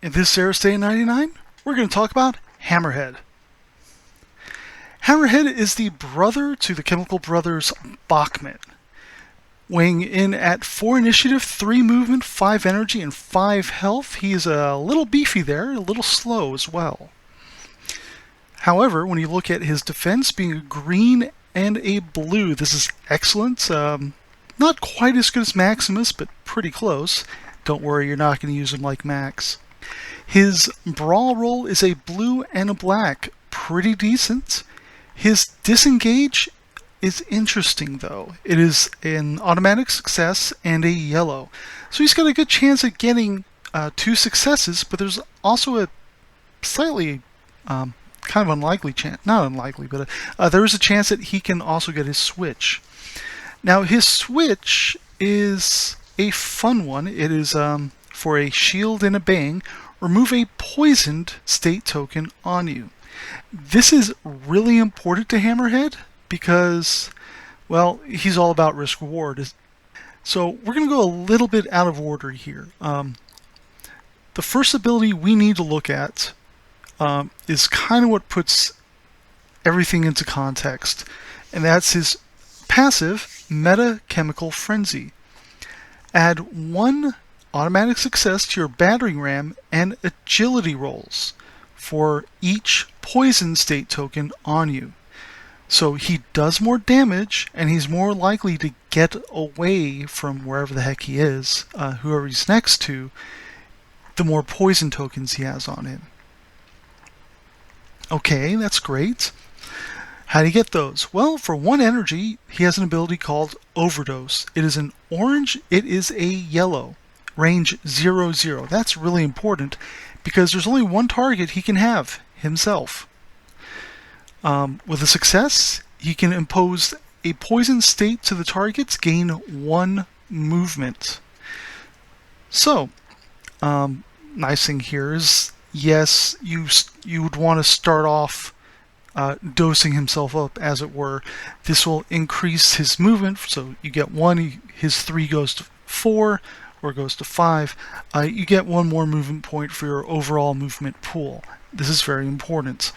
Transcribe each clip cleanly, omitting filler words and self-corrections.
In this Aristeia 99, we're going to talk about Hammerhead. Hammerhead is the brother to the chemical brothers Bachmann. Weighing in at 4 initiative, 3 movement, 5 energy, and 5 health, he's a little beefy there, a little slow as well. However, when you look at his defense being a green and a blue, this is excellent. Not quite as good as Maximus, but pretty close. Don't worry, you're not going to use him like Max. His brawl roll is a blue and a black, pretty decent. His disengage is interesting though. It is an automatic success and a yellow. So he's got a good chance at getting 2 successes, but there's also a slightly kind of unlikely chance, not unlikely, but there is a chance that he can also get his switch. Now his switch is a fun one. It is for a shield and a bang. Remove a poisoned state token on you. This is really important to Hammerhead because, well, he's all about risk-reward. So we're going to go a little bit out of order here. The first ability we need to look at is kind of what puts everything into context, and that's his passive Meta Chemical Frenzy. Add 1 automatic success to your battering ram and agility rolls for each poison state token on you. So he does more damage and he's more likely to get away from wherever the heck he is, whoever he's next to, the more poison tokens he has on him. Okay, that's great. How do you get those? Well, for 1 energy, he has an ability called Overdose. It is an orange, it is a yellow. Range 0/0. That's really important because there's only 1 target he can have, himself. With a success, he can impose a poison state to the targets, gain 1 movement. So, nice thing here is, yes, you would want to start off dosing himself up, as it were. This will increase his movement, so you get 1, his 3 goes to 4, or goes to 5, you get 1 more movement point for your overall movement pool. This is very important.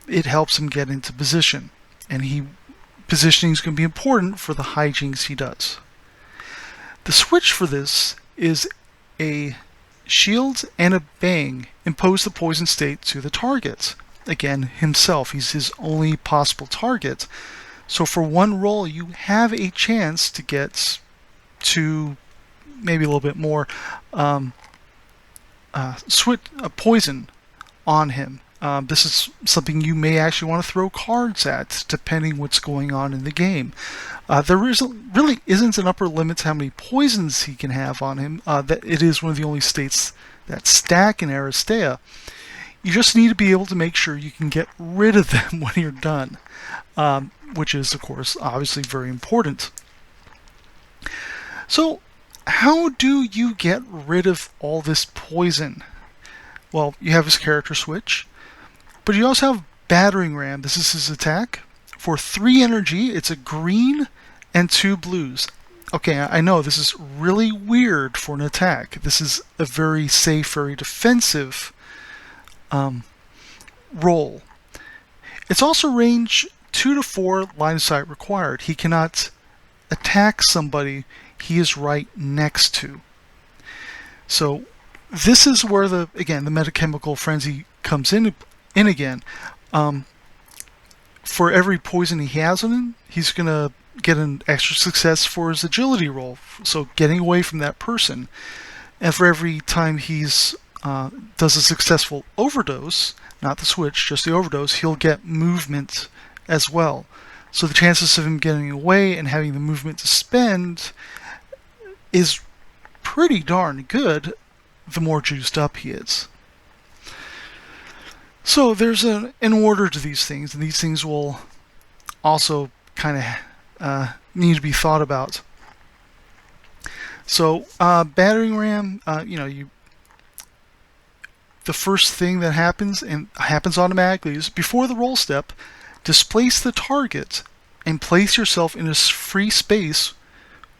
It helps him get into position, and positioning is going to be important for the hijinks he does. The switch for this is a shield and a bang. Impose the poison state to the target. Again, himself. He's his only possible target. So for 1 roll, you have a chance to get to maybe a little bit more poison on him. This is something you may actually want to throw cards at, depending what's going on in the game. There really isn't an upper limit to how many poisons he can have on him. That it is one of the only states that stack in Aristeia. You just need to be able to make sure you can get rid of them when you're done, which is, of course, obviously very important. So, how do you get rid of all this poison? Well, you have his character switch, but you also have battering ram. This is his attack. For 3 energy, it's a green and 2 blues. Okay, I know this is really weird for an attack. This is a very safe, very defensive roll. It's also range 2 to 4 line of sight required. He cannot attack somebody he is right next to. So this is where the metachemical frenzy comes in again. For every poison he has on him, he's going to get an extra success for his agility roll, so getting away from that person. And for every time he's does a successful overdose, not the switch, just the overdose, he'll get movement as well. So the chances of him getting away and having the movement to spend is pretty darn good the more juiced up he is. So there's an order to these things, and these things will also kind of need to be thought about. So battering ram, the first thing that happens, and happens automatically, is before the roll step, displace the target and place yourself in a free space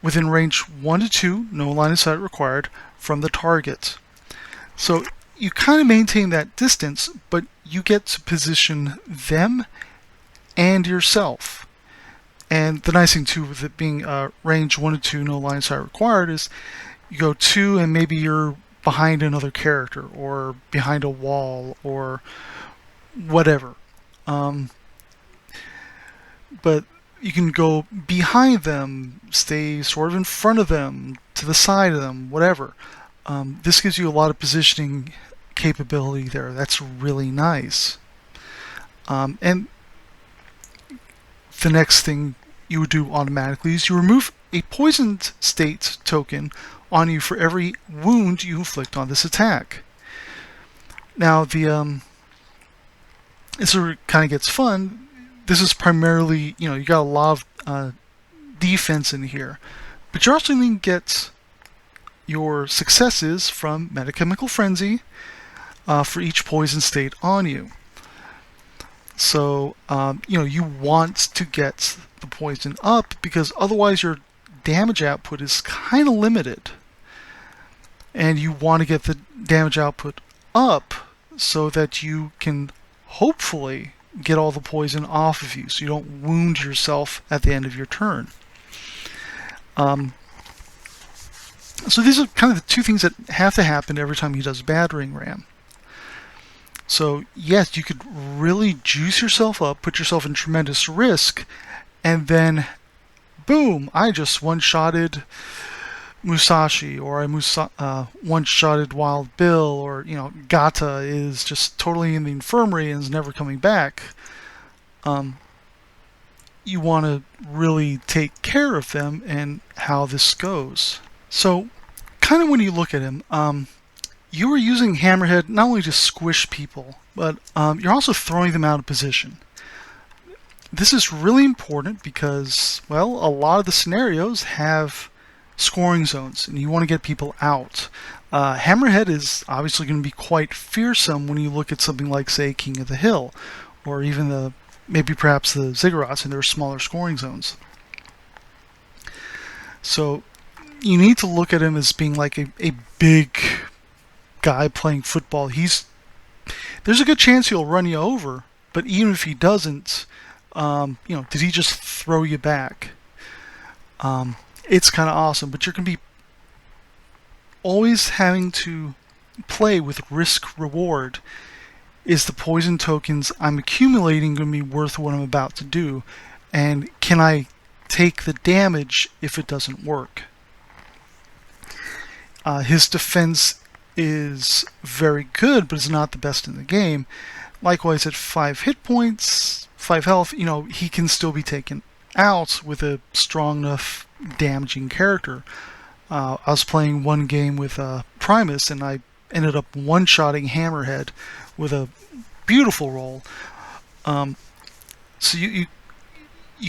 within range 1 to 2, no line of sight required, from the target. So you kind of maintain that distance, but you get to position them and yourself. And the nice thing too with it being range 1 to 2, no line of sight required, is you go 2 and maybe you're behind another character or behind a wall or whatever. But you can go behind them, stay sort of in front of them, to the side of them, whatever. This gives you a lot of positioning capability there. That's really nice. And the next thing you would do automatically is you remove a poisoned state token on you for every wound you inflict on this attack. Now, this is where it kind of gets fun. This is primarily, you got a lot of defense in here, but you're also going to get your successes from Metachemical Frenzy for each poison state on you. So, you want to get the poison up because otherwise your damage output is kind of limited. And you want to get the damage output up so that you can hopefully get all the poison off of you so you don't wound yourself at the end of your turn. So these are kind of the two things that have to happen every time he does Battering Ram. So yes, you could really juice yourself up, put yourself in tremendous risk, and then boom, I just one-shotted Musashi, or I one-shotted Wild Bill, or Gata is just totally in the infirmary and is never coming back. You want to really take care of them and how this goes. So, kind of when you look at him, you are using Hammerhead not only to squish people, but you're also throwing them out of position. This is really important because, well, a lot of the scenarios have scoring zones, and you want to get people out. Hammerhead is obviously going to be quite fearsome when you look at something like, say, King of the Hill, or even maybe perhaps the Ziggurats in their smaller scoring zones. So you need to look at him as being like a big guy playing football. There's a good chance he'll run you over, but even if he doesn't, did he just throw you back? It's kind of awesome, but you're going to be always having to play with risk-reward. Is the poison tokens I'm accumulating going to be worth what I'm about to do? And can I take the damage if it doesn't work? His defense is very good, but is not the best in the game. Likewise, at 5 hit points, 5 health, he can still be taken out with a strong enough damaging character. I was playing one game with Primus, and I ended up one-shotting Hammerhead with a beautiful roll. So you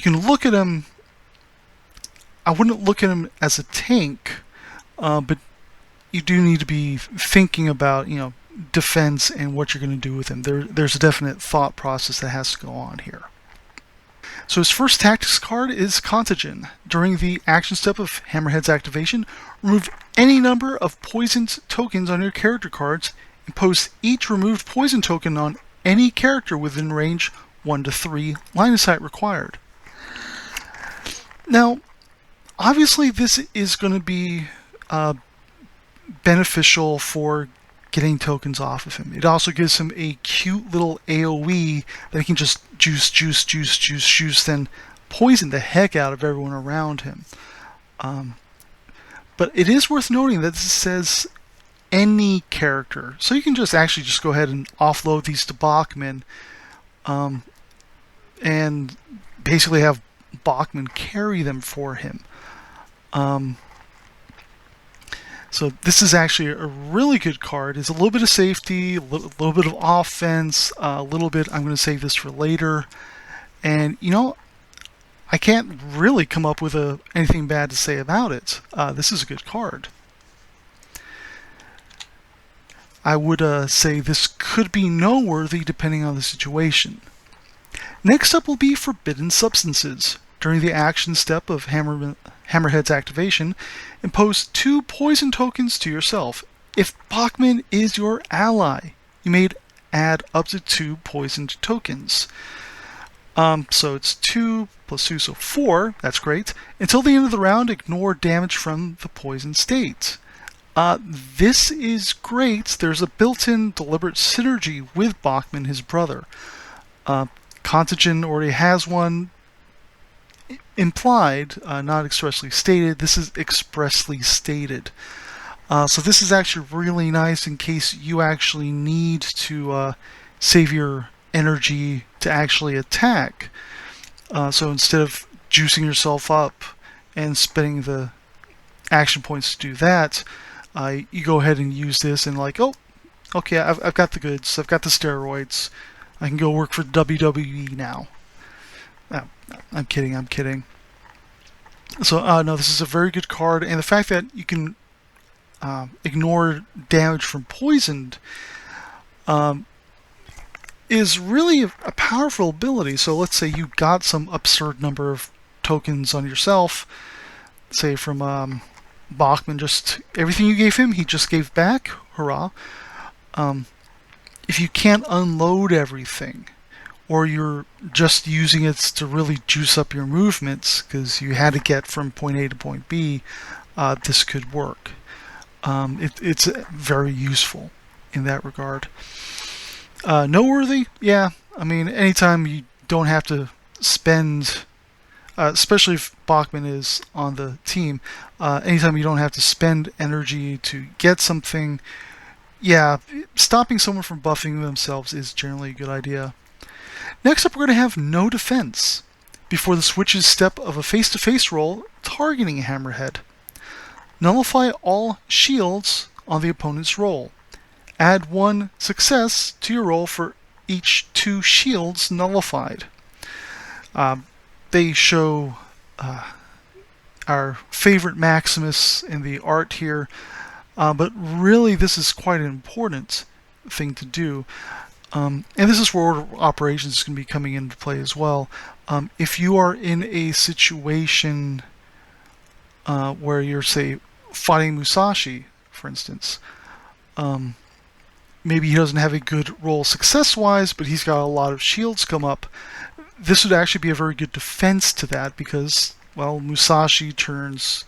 can look at him. I wouldn't look at him as a tank, but you do need to be thinking about defense and what you're going to do with him. There's a definite thought process that has to go on here. So his first tactics card is Contagion. During the action step of Hammerhead's activation, remove any number of poisoned tokens on your character cards and post each removed poison token on any character within range 1 to 3, line of sight required. Now, obviously this is going to be beneficial for getting tokens off of him. It also gives him a cute little AoE that he can just juice, then poison the heck out of everyone around him. But it is worth noting that this says any character, so you can just go ahead and offload these to Bachmann, and basically have Bachmann carry them for him. So this is actually a really good card. It's a little bit of safety, a little bit of offense, a little bit, I'm going to save this for later. And, I can't really come up with anything bad to say about it. This is a good card. I would say this could be no-worthy depending on the situation. Next up will be Forbidden Substances. During the action step of Hammerhead's activation, impose 2 poison tokens to yourself. If Bachmann is your ally, you may add up to 2 poisoned tokens. So it's 2 plus 2, so 4. That's great. Until the end of the round, ignore damage from the poison state. This is great. There's a built-in deliberate synergy with Bachmann, his brother. Contagen already has one implied, not expressly stated. This is expressly stated. So this is actually really nice in case you actually need to save your energy to actually attack. So instead of juicing yourself up and spending the action points to do that, you go ahead and use this and like, oh, okay, I've got the goods, I've got the steroids, I can go work for WWE now. No, I'm kidding. So no, this is a very good card, and the fact that you can ignore damage from poisoned is really a powerful ability. So let's say you got some absurd number of tokens on yourself, say from Bachmann, just everything you gave him, he just gave back. Hurrah. If you can't unload everything, or you're just using it to really juice up your movements because you had to get from point A to point B, this could work. It's very useful in that regard. Noteworthy, yeah. I mean, anytime you don't have to spend, especially if Bachmann is on the team, anytime you don't have to spend energy to get something, yeah, stopping someone from buffing themselves is generally a good idea. Next up, we're going to have no defense before the switch's step of a face-to-face roll targeting Hammerhead. Nullify all shields on the opponent's roll. Add 1 success to your roll for each 2 shields nullified. They show our favorite Maximus in the art here, but really this is quite an important thing to do. And this is where order operations is going to be coming into play as well. If you are in a situation where you're, say, fighting Musashi, for instance, maybe he doesn't have a good roll success-wise, but he's got a lot of shields come up. This would actually be a very good defense to that because, well, Musashi turns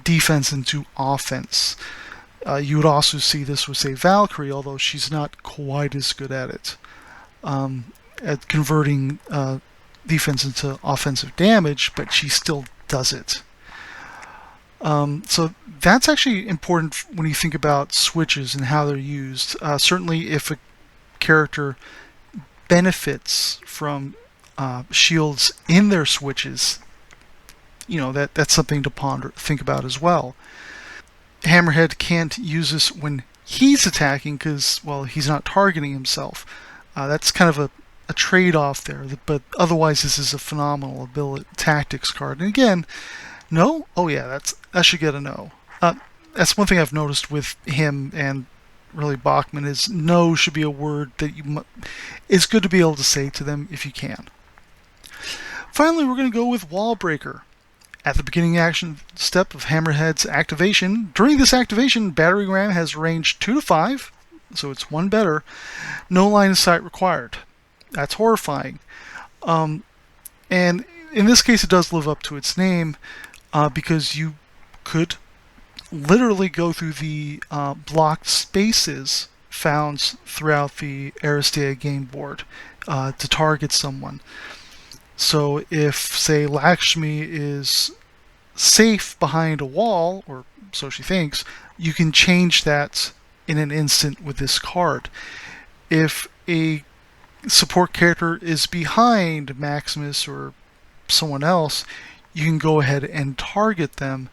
defense into offense. You would also see this with, say, Valkyrie, although she's not quite as good at it, at converting defense into offensive damage, but she still does it. So that's actually important when you think about switches and how they're used. Certainly if a character benefits from shields in their switches, you know, that's something to think about as well. Hammerhead can't use this when he's attacking because, well, he's not targeting himself. That's kind of a trade-off there, but otherwise this is a phenomenal ability tactics card. And again, no? Oh yeah, that should get a no. That's one thing I've noticed with him and really Bachmann is no should be a word that it's good to be able to say to them if you can. Finally, we're going to go with Wall Breaker. At the beginning action step of Hammerhead's activation, during this activation, Battering Ram has range 2 to 5, so it's 1 better. No line of sight required. That's horrifying. And in this case, it does live up to its name because you could literally go through the blocked spaces found throughout the Aristeia game board to target someone. So if, say, Lakshmi is safe behind a wall, or so she thinks, you can change that in an instant with this card. If a support character is behind Maximus or someone else, you can go ahead and target them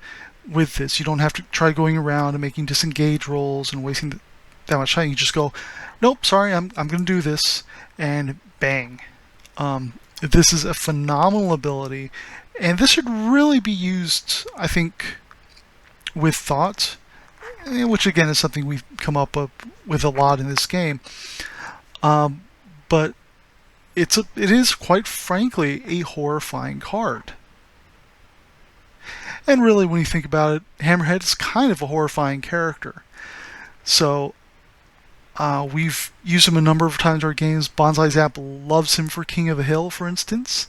with this. You don't have to try going around and making disengage rolls and wasting that much time. You just go, nope, sorry, I'm going to do this, and bang. This is a phenomenal ability, and this should really be used, I think, with thought, which again is something we've come up with a lot in this game. But it is quite frankly a horrifying card. And really, when you think about it, Hammerhead is kind of a horrifying character. So we've used him a number of times in our games. Bonsai Zap loves him for King of the Hill, for instance.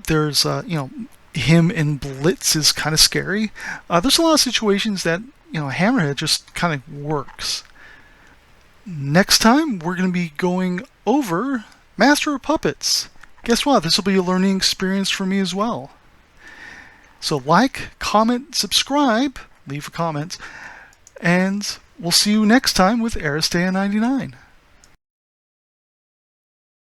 There's, him in Blitz is kind of scary. There's a lot of situations that, Hammerhead just kind of works. Next time, we're going to be going over Master of Puppets. Guess what? This will be a learning experience for me as well. So like, comment, subscribe, leave a comment, and we'll see you next time with Aristeia 99.